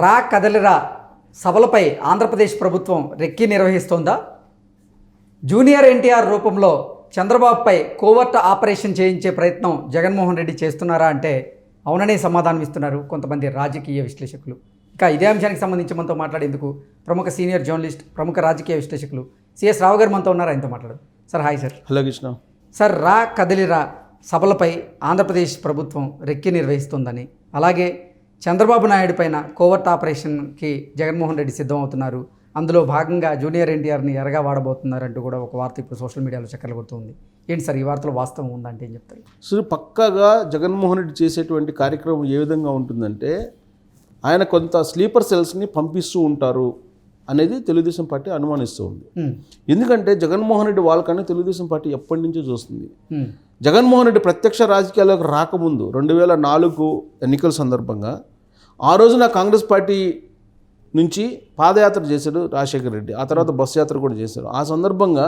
రా కదలిరా సభలపై ఆంధ్రప్రదేశ్ ప్రభుత్వం రెక్కి నిర్వహిస్తోందా? జూనియర్ ఎన్టీఆర్ రూపంలో చంద్రబాబుపై కోవర్ట్ ఆపరేషన్ చేయించే ప్రయత్నం జగన్మోహన్ రెడ్డి చేస్తున్నారా అంటే అవుననే సమాధానం ఇస్తున్నారు కొంతమంది రాజకీయ విశ్లేషకులు. ఇక ఇదే అంశానికి సంబంధించి మనతో మాట్లాడేందుకు ప్రముఖ సీనియర్ జర్నలిస్ట్, ప్రముఖ రాజకీయ విశ్లేషకులు సిఎస్ రావు గారు మనతో ఉన్నారు. ఆయనతో మాట్లాడు. Sir hi sir. Hello Krishna. Sir, రా కదలిరా సభలపై ఆంధ్రప్రదేశ్ ప్రభుత్వం రెక్కి నిర్వహిస్తుందని, అలాగే చంద్రబాబు నాయుడు పైన కోవర్ట్ ఆపరేషన్కి జగన్మోహన్ రెడ్డి సిద్ధం అవుతున్నారు, అందులో భాగంగా జూనియర్ ఎన్టీఆర్ని ఎరగా వాడబోతున్నారంటూ కూడా ఒక వార్త ఇప్పుడు సోషల్ మీడియాలో చక్కర్లు కొడుతుంది. ఏంటి సార్ ఈ వార్తలో వాస్తవం ఉందంటే ఏం చెప్తారు? సో పక్కాగా జగన్మోహన్ రెడ్డి చేసేటువంటి కార్యక్రమం ఏ విధంగా ఉంటుందంటే, ఆయన కొంత స్లీపర్ సెల్స్ని పంపిస్తూ ఉంటారు అనేది తెలుగుదేశం పార్టీ అనుమానిస్తూ ఉంది. ఎందుకంటే జగన్మోహన్ రెడ్డి వాళ్ళకన్నా తెలుగుదేశం పార్టీ ఎప్పటి నుంచో చూస్తుంది. జగన్మోహన్ రెడ్డి ప్రత్యక్ష రాజకీయాల్లోకి రాకముందు 2004 ఎన్నికల సందర్భంగా ఆ రోజున కాంగ్రెస్ పార్టీ నుంచి పాదయాత్ర చేశాడు రాజశేఖర్ రెడ్డి. ఆ తర్వాత బస్సు యాత్ర కూడా చేశారు. ఆ సందర్భంగా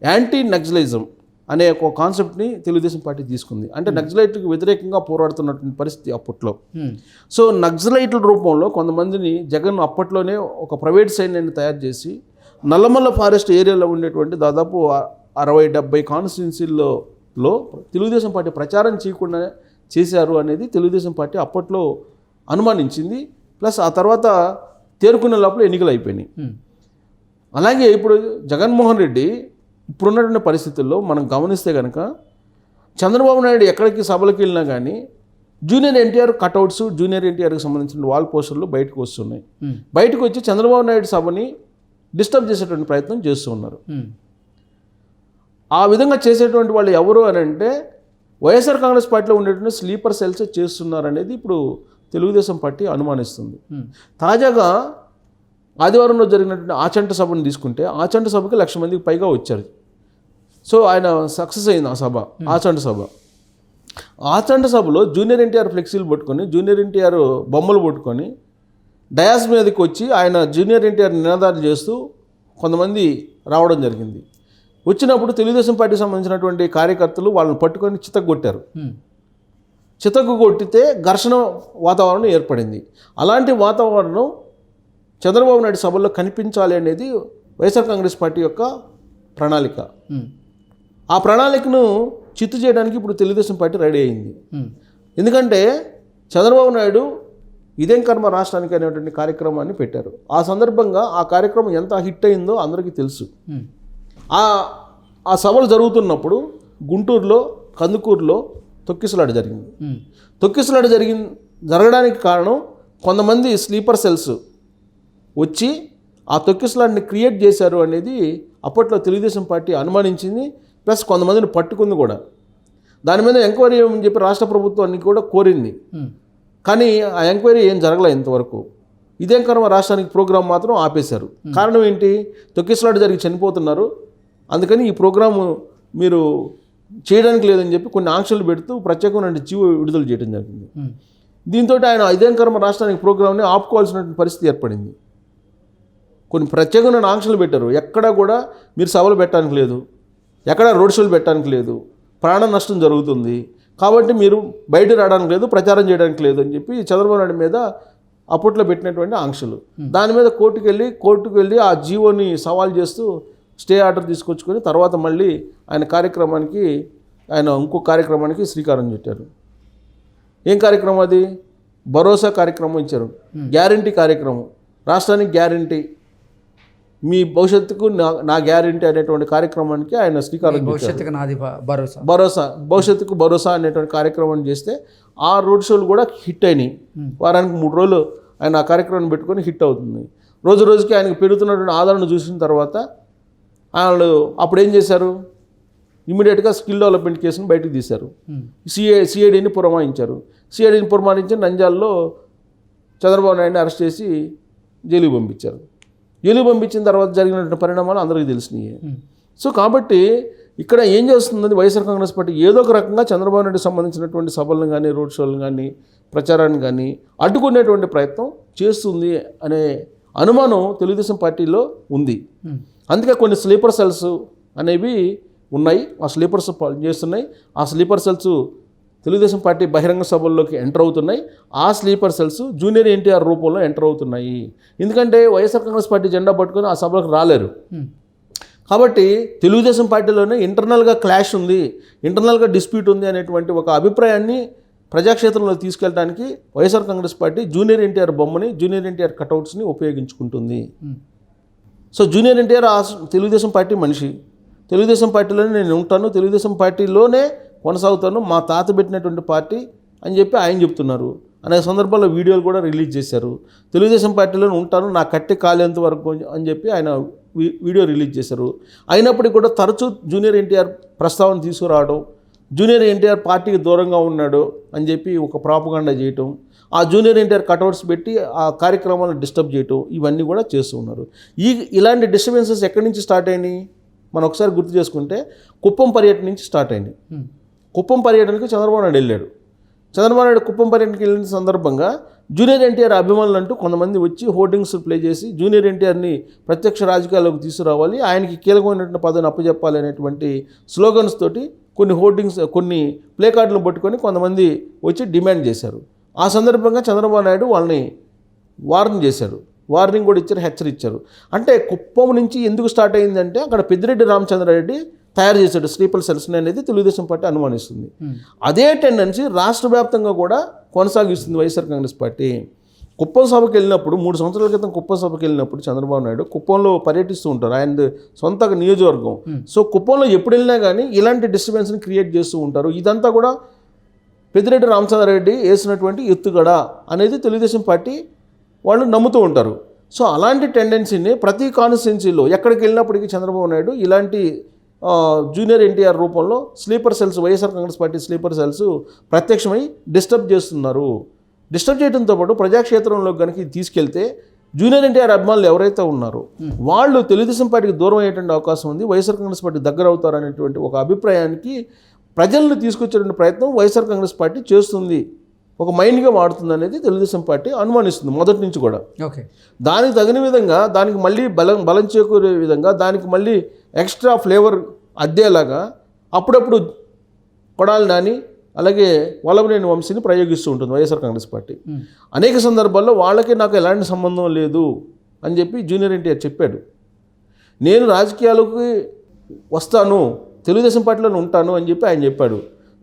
యాంటీ నక్సలిజం అనే ఒక కాన్సెప్ట్ని తెలుగుదేశం పార్టీ తీసుకుంది. అంటే నక్సలైట్కి వ్యతిరేకంగా పోరాడుతున్నటువంటి పరిస్థితి అప్పట్లో. సో నక్సలైట్ల రూపంలో కొంతమందిని జగన్ అప్పట్లోనే ఒక ప్రైవేట్ సైన్యాన్ని తయారు చేసి నల్లమల్ల ఫారెస్ట్ ఏరియాలో ఉండేటువంటి దాదాపు 60-70 కాన్స్టిట్యున్సీల్లో తెలుగుదేశం పార్టీ ప్రచారం చేయకుండా చేశారు అనేది తెలుగుదేశం పార్టీ అప్పట్లో అనుమానించింది. ప్లస్ ఆ తర్వాత తేరుకునే లోపల ఎన్నికలు అయిపోయినాయి. అలాగే ఇప్పుడు జగన్మోహన్ రెడ్డి ఇప్పుడున్నటువంటి పరిస్థితుల్లో మనం గమనిస్తే కనుక చంద్రబాబు నాయుడు ఎక్కడికి సభలకు వెళ్ళినా కానీ జూనియర్ ఎన్టీఆర్ కట్అవుట్స్, జూనియర్ ఎన్టీఆర్కి సంబంధించిన వాల్ పోస్టర్లు బయటకు వస్తున్నాయి. బయటకు వచ్చి చంద్రబాబు నాయుడు సభని డిస్టర్బ్ చేసేటువంటి ప్రయత్నం చేస్తూ ఉన్నారు. ఆ విధంగా చేసేటువంటి వాళ్ళు ఎవరు అని అంటే వైఎస్ఆర్ కాంగ్రెస్ పార్టీలో ఉండేటువంటి స్లీపర్ సెల్స్ చేస్తున్నారు అనేది ఇప్పుడు తెలుగుదేశం పార్టీ అనుమానిస్తుంది. తాజాగా ఆదివారంలో జరిగినటువంటి ఆచంట సభను తీసుకుంటే ఆచంట సభకి 1,00,000 మందికి పైగా వచ్చారు. సో ఆయన సక్సెస్ అయింది ఆ సభ, ఆచంట సభ. ఆచంట సభలో జూనియర్ ఎన్టీఆర్ ఫ్లెక్సీలు పట్టుకొని, జూనియర్ ఎన్టీఆర్ బొమ్మలు పట్టుకొని డయాస్ మీదకి వచ్చి ఆయన జూనియర్ ఎన్టీఆర్ నినాదాలు చేస్తూ కొంతమంది రావడం జరిగింది. వచ్చినప్పుడు తెలుగుదేశం పార్టీకి సంబంధించినటువంటి కార్యకర్తలు వాళ్ళని పట్టుకొని చితగ్గొట్టారు. చితగ్గొట్టితే ఘర్షణ వాతావరణం ఏర్పడింది. అలాంటి వాతావరణం చంద్రబాబు నాయుడు సభల్లో కనిపించాలి అనేది వైఎస్ఆర్ కాంగ్రెస్ పార్టీ యొక్క ప్రణాళిక. ఆ ప్రణాళికను చిత్తు చేయడానికి ఇప్పుడు తెలుగుదేశం పార్టీ రెడీ అయింది. ఎందుకంటే చంద్రబాబు నాయుడు ఇదేం కర్మ రాష్ట్రానికి అనేటువంటి కార్యక్రమాన్ని పెట్టారు. ఆ సందర్భంగా ఆ కార్యక్రమం ఎంత హిట్ అయిందో అందరికీ తెలుసు. ఆ సభలు జరుగుతున్నప్పుడు గుంటూరులో, కందుకూరులో తొక్కిసలాట జరిగింది. తొక్కిసలాట జరగడానికి కారణం కొంతమంది స్లీపర్ సెల్స్ వచ్చి ఆ తొక్కిసలాటని క్రియేట్ చేశారు అనేది అప్పట్లో తెలుగుదేశం పార్టీ అనుమానించింది. ప్లస్ కొంతమందిని పట్టుకుంది కూడా. దాని మీద ఎంక్వైరీ అని చెప్పి రాష్ట్ర ప్రభుత్వాన్ని కూడా కోరింది. కానీ ఆ ఎంక్వైరీ ఏం జరగలేదు ఇంతవరకు. ఇదేం కర్మ రాష్ట్రానికి ప్రోగ్రాం మాత్రం ఆపేశారు. కారణం ఏంటి? తొక్కిసలాట జరిగి చనిపోతున్నారు, అందుకని ఈ ప్రోగ్రాము మీరు చేయడానికి లేదని చెప్పి కొన్ని ఆంక్షలు పెడుతూ ప్రత్యేకమైన జీవో విడుదల చేయడం జరిగింది. దీంతో ఆయన ఇదేం కర్మ రాష్ట్రానికి ప్రోగ్రామ్ని ఆపుకోవాల్సినటువంటి పరిస్థితి ఏర్పడింది. కొన్ని ప్రత్యేకమైన ఆంక్షలు పెట్టారు. ఎక్కడా కూడా మీరు సభలు పెట్టడానికి లేదు, ఎక్కడ రోడ్ షోలు పెట్టడానికి లేదు, ప్రాణ నష్టం జరుగుతుంది, కాబట్టి మీరు బయట రావడానికి లేదు, ప్రచారం చేయడానికి లేదు అని చెప్పి చంద్రబాబు నాయుడు మీద అప్పట్లో పెట్టినటువంటి ఆంక్షలు. దాని మీద కోర్టుకు వెళ్ళి ఆ జీవోని సవాల్ చేస్తూ స్టే ఆర్డర్ తీసుకొచ్చుకొని తర్వాత మళ్ళీ ఆయన ఇంకో కార్యక్రమానికి శ్రీకారం చుట్టారు. ఏం కార్యక్రమం అది? భరోసా కార్యక్రమం ఇచ్చారు. గ్యారంటీ కార్యక్రమం. రాష్ట్రానికి గ్యారంటీ, మీ భవిష్యత్తుకు నా గ్యారంటీ అనేటువంటి కార్యక్రమానికి ఆయన శ్రీకారం భవిష్యత్తుకు భరోసా అనేటువంటి కార్యక్రమాన్ని చేస్తే ఆ రోడ్ షోలు కూడా హిట్ అయినాయి. వారానికి 3 రోజులు ఆయన ఆ కార్యక్రమాన్ని పెట్టుకొని హిట్ అవుతుంది. రోజు రోజుకి ఆయనకు పెరుగుతున్నటువంటి ఆదరణ చూసిన తర్వాత వాళ్ళు అప్పుడు ఏం చేశారు? ఇమీడియట్గా స్కిల్ డెవలప్మెంట్ కేసును బయటకు తీశారు. సిఐడిని పురమాయించి నంద్యాలలో చంద్రబాబు నాయుడిని అరెస్ట్ చేసి జైలుకి పంపించారు. జైలుకి పంపించిన తర్వాత జరిగినటువంటి పరిణామాలు అందరికీ తెలిసినాయి. సో కాబట్టి ఇక్కడ ఏం చేస్తుందని వైఎస్ఆర్ కాంగ్రెస్ పార్టీ ఏదో ఒక రకంగా చంద్రబాబు నాయుడుకి సంబంధించినటువంటి సభలను కానీ, రోడ్ షోలను కానీ, ప్రచారాన్ని కానీ అడ్డుకునేటువంటి ప్రయత్నం చేస్తుంది అనే అనుమానం తెలుగుదేశం పార్టీలో ఉంది. అందుకే కొన్ని స్లీపర్ సెల్స్ అనేవి ఉన్నాయి. ఆ స్లీపర్స్ చేస్తున్నాయి. ఆ స్లీపర్ సెల్స్ తెలుగుదేశం పార్టీ బహిరంగ సభల్లోకి ఎంటర్ అవుతున్నాయి. ఆ స్లీపర్ సెల్స్ జూనియర్ ఎన్టీఆర్ రూపంలో ఎంటర్ అవుతున్నాయి. ఎందుకంటే వైఎస్ఆర్ కాంగ్రెస్ పార్టీ జెండా పట్టుకొని ఆ సభలకు రాలేరు. కాబట్టి తెలుగుదేశం పార్టీలోనే ఇంటర్నల్గా క్లాష్ ఉంది, ఇంటర్నల్గా డిస్ప్యూట్ ఉంది అనేటువంటి ఒక అభిప్రాయాన్ని ప్రజాక్షేత్రంలో తీసుకెళ్ళడానికి వైఎస్ఆర్ కాంగ్రెస్ పార్టీ జూనియర్ ఎన్టీఆర్ బొమ్మని, జూనియర్ ఎన్టీఆర్ కటౌట్స్ని ఉపయోగించుకుంటుంది. So junior NTR Telugu Desam party మనిషి, తెలుగుదేశం పార్టీలోనే నేను ఉంటాను, తెలుగుదేశం పార్టీలోనే కొనసాగుతాను, మా తాత పెట్టినటువంటి పార్టీ అని చెప్పి ఆయన చెప్తున్నారు. అనే సందర్భంలో వీడియోలు కూడా రిలీజ్ చేశారు. తెలుగుదేశం పార్టీలోనే ఉంటాను, నా కట్టె కాలేంత వరకు అని చెప్పి ఆయన వీడియో రిలీజ్ చేశారు. అయినప్పటికీ కూడా తరచూ జూనియర్ ఎన్టీఆర్ ప్రస్తావన తీసుకురావడం, జూనియర్ ఎన్టీఆర్ పార్టీకి దూరంగా ఉన్నాడు అని చెప్పి ఒక ప్రాపగాండా చేయటం, ఆ జూనియర్ ఎన్టీఆర్ కటౌట్స్ పెట్టి ఆ కార్యక్రమాలను డిస్టర్బ్ చేయటం, ఇవన్నీ కూడా చేస్తూ ఉన్నారు. ఇలాంటి డిస్టర్బెన్సెస్ ఎక్కడి నుంచి స్టార్ట్ అయినాయి మనం ఒకసారి గుర్తు చేసుకుంటే కుప్పం పర్యటన నుంచి స్టార్ట్ అయినాయి. కుప్పం పర్యటనకు చంద్రబాబు నాయుడు వెళ్ళాడు. చంద్రబాబు నాయుడు కుప్పం పర్యటనకి వెళ్ళిన సందర్భంగా జూనియర్ ఎన్టీఆర్ అభిమానులు అంటూ కొంతమంది వచ్చి హోర్డింగ్స్ ప్లే చేసి జూనియర్ ఎన్టీఆర్ని ప్రత్యక్ష రాజకీయాల్లోకి తీసుకురావాలి, ఆయనకి కీలకమైనటువంటి పదవిని అప్పచెప్పాలి అనేటువంటి స్లోగన్స్ తోటి కొన్ని హోర్డింగ్స్, కొన్ని ప్లే కార్డులను పట్టుకొని కొంతమంది వచ్చి డిమాండ్ చేశారు. ఆ సందర్భంగా చంద్రబాబు నాయుడు వాళ్ళని వార్నింగ్ చేశారు, వార్నింగ్ కూడా ఇచ్చారు, హెచ్చరించారు. అంటే కుప్పం నుంచి ఎందుకు స్టార్ట్ అయిందంటే అక్కడ పెద్దిరెడ్డి రామచంద్రారెడ్డి తయారు చేశాడు స్లీపర్ సెల్స్ని అనేది తెలుగుదేశం పార్టీ అనుమానిస్తుంది. అదే టెండెన్సీ రాష్ట్ర వ్యాప్తంగా కూడా కొనసాగిస్తుంది వైఎస్ఆర్ కాంగ్రెస్ పార్టీ. కుప్పం సభకి వెళ్ళినప్పుడు 3 సంవత్సరాల క్రితం కుప్పం సభకి వెళ్ళినప్పుడు చంద్రబాబు నాయుడు కుప్పంలో పర్యటిస్తూ ఉంటారు, ఆయన సొంత నియోజకవర్గం. సో కుప్పంలో ఎప్పుడు వెళ్ళినా కానీ ఇలాంటి డిస్టర్బెన్స్ని క్రియేట్ చేస్తూ ఉంటారు. ఇదంతా కూడా పెద్దిరెడ్డి రామచంద్రారెడ్డి వేసినటువంటి ఎత్తుగడ అనేది తెలుగుదేశం పార్టీ వాళ్ళు నమ్ముతూ ఉంటారు. సో అలాంటి టెండెన్సీని ప్రతి కాన్స్టిట్యున్సీలో ఎక్కడికి వెళ్ళినప్పటికీ చంద్రబాబు నాయుడు ఇలాంటి జూనియర్ ఎన్టీఆర్ రూపంలో sleeper cells, YSR Congress party sleeper cells ప్రత్యక్షమై డిస్టర్బ్ చేస్తున్నారు. డిస్టర్బ్ చేయడంతో పాటు ప్రజాక్షేత్రంలో కనుక తీసుకెళ్తే జూనియర్ ఎన్టీఆర్ అభిమానులు ఎవరైతే ఉన్నారో వాళ్ళు తెలుగుదేశం పార్టీకి దూరం అయ్యేటువంటి అవకాశం ఉంది, వైఎస్ఆర్ కాంగ్రెస్ పార్టీ దగ్గర అవుతారు అనేటువంటి ఒక అభిప్రాయానికి ప్రజలను తీసుకొచ్చేటువంటి ప్రయత్నం వైఎస్ఆర్ కాంగ్రెస్ పార్టీ చేస్తుంది, ఒక మైండ్గా వాడుతుంది అనేది తెలుగుదేశం పార్టీ అనుమానిస్తుంది మొదటి నుంచి కూడా. ఓకే, దానికి తగిన విధంగా దానికి మళ్ళీ బలం చేకూరే విధంగా దానికి మళ్ళీ ఎక్స్ట్రా ఫ్లేవర్ అద్దేలాగా అప్పుడప్పుడు కొడాలి నాని అలాగే వల్లభనేని వంశీని ప్రయోగిస్తూ ఉంటుంది వైఎస్ఆర్ కాంగ్రెస్ పార్టీ. అనేక సందర్భాల్లో వాళ్ళకి నాకు ఎలాంటి సంబంధం లేదు అని చెప్పి జూనియర్ ఎన్టీఆర్ చెప్పాడు. నేను రాజకీయాలకు వస్తాను, తెలుగుదేశం పార్టీలో ఉంటాను అని చెప్పి ఆయన చెప్పాడు.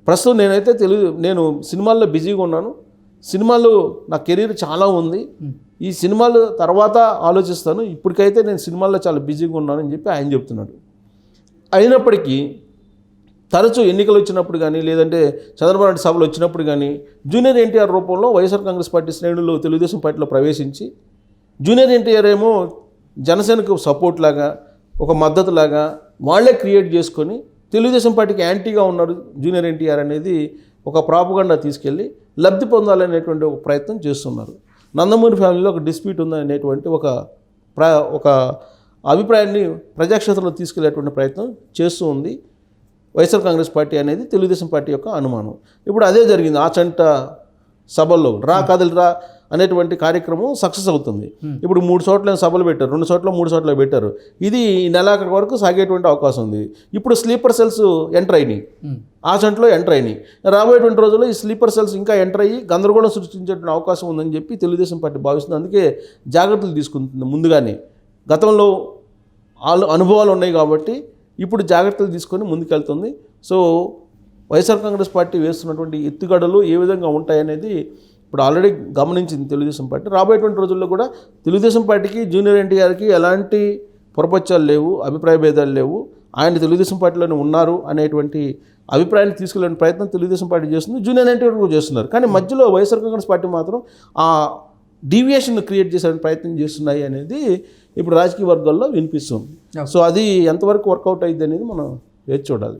ప్రస్తుతం నేను సినిమాల్లో బిజీగా ఉన్నాను, సినిమాలు నా కెరీర్ చాలా ఉంది, ఈ సినిమాలు తర్వాత ఆలోచిస్తాను, ఇప్పటికైతే నేను సినిమాల్లో చాలా బిజీగా ఉన్నాను అని చెప్పి ఆయన చెప్తున్నాడు. అయినప్పటికీ తరచూ ఎన్నికలు వచ్చినప్పుడు కానీ లేదంటే చంద్రబాబు నాయుడు సభలు వచ్చినప్పుడు కానీ జూనియర్ ఎన్టీఆర్ రూపంలో వైఎస్ఆర్ కాంగ్రెస్ పార్టీ శ్రేణులు తెలుగుదేశం పార్టీలో ప్రవేశించి జూనియర్ ఎన్టీఆర్ ఏమో జనసేనకు సపోర్ట్ లాగా, ఒక మద్దతు లాగా వాళ్ళే క్రియేట్ చేసుకొని తెలుగుదేశం పార్టీకి యాంటీగా ఉన్నారు జూనియర్ ఎన్టీఆర్ అనేది ఒక ప్రాపగండా తీసుకెళ్ళి లబ్ధి పొందాలనేటువంటి ఒక ప్రయత్నం చేస్తున్నారు. నందమూరి ఫ్యామిలీలో ఒక డిస్ప్యూట్ ఉందనేటువంటి ఒక అభిప్రాయాన్ని ప్రజాక్షేత్రంలో తీసుకెళ్లేటువంటి ప్రయత్నం చేస్తూ ఉంది వైఎస్ఆర్ కాంగ్రెస్ పార్టీ అనేది తెలుగుదేశం పార్టీ యొక్క అనుమానం. ఇప్పుడు అదే జరిగింది. ఆచంట సభల్లో రా కదలిరా అనేటువంటి కార్యక్రమం సక్సెస్ అవుతుంది. ఇప్పుడు 3 చోట్ల సభలు పెట్టారు, 2 చోట్ల 3 చోట్ల పెట్టారు. ఇది ఈ నెలాఖరు వరకు సాగేటువంటి అవకాశం ఉంది. ఇప్పుడు స్లీపర్ సెల్స్ ఎంటర్ అయినాయి, ఆచంటలో ఎంటర్ అయినాయి. రాబోయేటువంటి రోజుల్లో ఈ స్లీపర్ సెల్స్ ఇంకా ఎంటర్ అయ్యి గందరగోళం సృష్టించేటువంటి అవకాశం ఉందని చెప్పి తెలుగుదేశం పార్టీ భావిస్తుంది. అందుకే జాగ్రత్తలు తీసుకుంటుంది ముందుగానే. గతంలో అనుభవాలు ఉన్నాయి కాబట్టి ఇప్పుడు జాగ్రత్తలు తీసుకొని ముందుకెళ్తుంది. సో వైఎస్ఆర్ కాంగ్రెస్ పార్టీ వేస్తున్నటువంటి ఎత్తుగడలు ఏ విధంగా ఉంటాయనేది ఇప్పుడు ఆల్రెడీ గమనించింది తెలుగుదేశం పార్టీ. రాబోయేటువంటి రోజుల్లో కూడా తెలుగుదేశం పార్టీకి జూనియర్ ఎన్టీఆర్కి ఎలాంటి పొరపచ్చాలు లేవు, అభిప్రాయ భేదాలు లేవు, ఆయన తెలుగుదేశం పార్టీలోనే ఉన్నారు అనేటువంటి అభిప్రాయాన్ని తీసుకెళ్ళే ప్రయత్నం తెలుగుదేశం పార్టీ చేస్తుంది, జూనియర్ ఎన్టీఆర్ కూడా చేస్తున్నారు. కానీ మధ్యలో వైఎస్ఆర్ కాంగ్రెస్ పార్టీ మాత్రం ఆ డీవియేషన్ క్రియేట్ చేసే ప్రయత్నం చేస్తున్నాయి అనేది ఇప్పుడు రాజకీయ వర్గాల్లో వినిపిస్తుంది. సో అది ఎంతవరకు వర్కౌట్ అయ్యింది అనేది మనం వేచి చూడాలి.